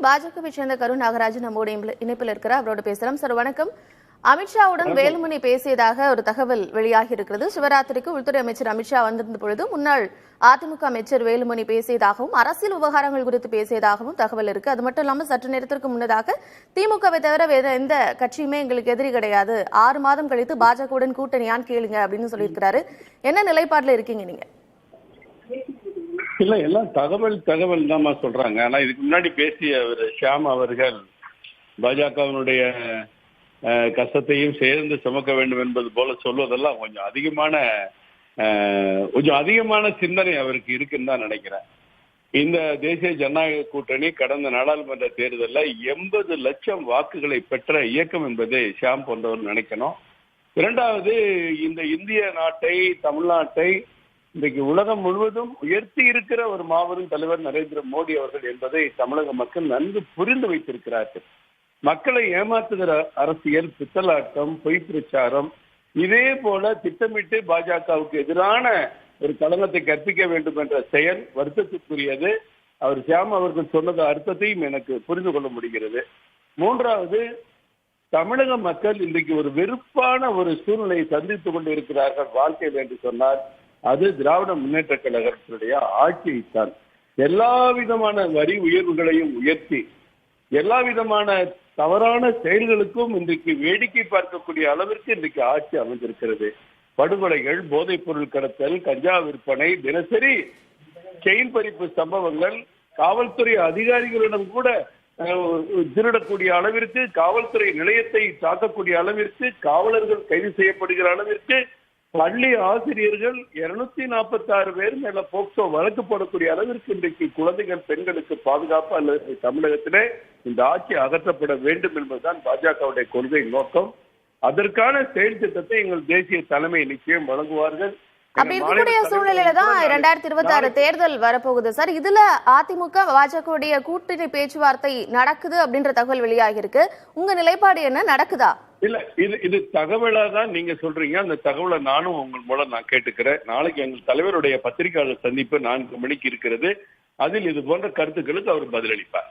பாஜகவை சேர்ந்த கரு நாகராஜ் நம்மோட இணைப்பில் இருக்கிறார். அவரோட பேசலாம். சார் வணக்கம். அமித்ஷாவுடன் வேலுமணி பேசியதாக ஒரு தகவல் வெளியாகி இருக்கிறது. சிவராத்திரிக்கு உள்துறை அமைச்சர் அமித்ஷா வந்திருந்த பொழுது முன்னாள் அதிமுக அமைச்சர் வேலுமணி பேசியதாகவும் அரசியல் விவகாரங்கள் குறித்து பேசியதாகவும் தகவல் இருக்கு. அது மட்டும் இல்லாமல் சற்று நேரத்திற்கு முன்னதாக திமுகவை தவிர வேற எந்த கட்சியுமே எங்களுக்கு எதிரி கிடையாது, 6 மாதம் கழித்து பாஜகவுடன் கூட்டணியான்னு கேளுங்க அப்படின்னு சொல்லியிருக்கிறாரு. என்ன நிலைப்பாடுல இருக்கீங்க நீங்க? இல்ல, எல்லாம் தகவல் தான் சொல்றாங்க. ஆனா இதுக்கு முன்னாடி பேசிய ஷியாம் அவர்கள் பாஜகவினுடைய கஷ்டத்தையும் சேர்ந்து சுமக்க வேண்டும் என்பது போல சொல்வதெல்லாம் கொஞ்சம் அதிகமான சிந்தனை அவருக்கு இருக்குன்னு தான் நினைக்கிறேன். இந்த தேசிய ஜனநாயக கூட்டணி கடந்த நாடாளுமன்ற தேர்தலில் 80 லட்சம் வாக்குகளை பெற்ற இயக்கம் என்பதை ஷியாம் போன்றவர் நினைக்கணும். இரண்டாவது, இந்த இந்திய நாட்டை, தமிழ்நாட்டை இன்றைக்கு உலகம் முழுவதும் உயர்த்தி இருக்கிற ஒரு மாபெரும் தலைவர் நரேந்திர மோடி அவர்கள் என்பதை தமிழக மக்கள் நன்கு புரிந்து வைத்திருக்கிறார்கள். மக்களை ஏமாற்றுகிற அரசியல், பித்தலாட்டம், பொய் பிரச்சாரம், இதே போல திட்டமிட்டு பாஜகவுக்கு எதிரான ஒரு களங்கத்தை கற்பிக்க வேண்டும் என்ற செயல் வருத்தத்துக்குரியது. அவர் ஷியாம் அவர்கள் சொன்னது அர்த்தத்தையும் எனக்கு புரிந்து கொள்ள முடிகிறது. மூன்றாவது, தமிழக மக்கள் இன்றைக்கு ஒரு வெறுப்பான ஒரு சூழ்நிலையை சந்தித்துக் கொண்டு இருக்கிறார்கள் வாழ்க்கையில் என்று சொன்னார். அது திராவிட முன்னேற்ற கழகத்தினுடைய ஆட்சியைத்தான். எல்லா விதமான வரி உயர்வுகளையும் உயர்த்தி எல்லா விதமான தவறான செயல்களுக்கும் இன்றைக்கு வேடிக்கை பார்க்கக்கூடிய அளவிற்கு இன்றைக்கு ஆட்சி அமைந்திருக்கிறது. படுகொலைகள், போதைப் பொருள் கடத்தல், கஞ்சா விற்பனை, தினசரி செயின் பறிப்பு சம்பவங்கள், காவல்துறை அதிகாரிகளிடம் கூட திருடக்கூடிய அளவிற்கு, காவல்துறை நிலையத்தை தாக்கக்கூடிய அளவிற்கு, காவலர்கள் கைது செய்யப்படுகிற அளவிற்கு, பள்ளி ஆசிரியர்கள் 246 பேர் மேல போக்சோ வழக்கு போடக்கூடிய அளவிற்கு இன்றைக்கு குழந்தைகள், பெண்களுக்கு பாதுகாப்பு அல்லது தமிழகத்திலே இந்த ஆட்சி அகற்றப்பட வேண்டும் என்பதுதான் பாஜகவுடைய கொள்கை நோக்கம். அதற்கான செயல் திட்டத்தை எங்கள் தேசிய தலைமை நிச்சயம் வழங்குவார்கள். அப்படி இருக்கக்கூடிய சூழ்நிலையில தான் 2026 தேர்தல் வரப்போகுது சார். இதுல அதிமுக பாஜகவுடைய கூட்டணி பேச்சுவார்த்தை நடக்குது அப்படின்ற தகவல் வெளியாகி இருக்கு. உங்க நிலைப்பாடு என்ன? நடக்குதா? இல்ல, இது தகவலா தான் நீங்க சொல்றீங்க. அந்த தகவலை நானும் உங்கள் மூலம் நான் கேட்டுக்கிறேன். நாளைக்கு எங்கள் தலைவருடைய பத்திரிகையாளர் சந்திப்பு 4 மணிக்கு இருக்கிறது. அதில் இது போன்ற கருத்துக்களுக்கு அவர் பதிலளிப்பார்.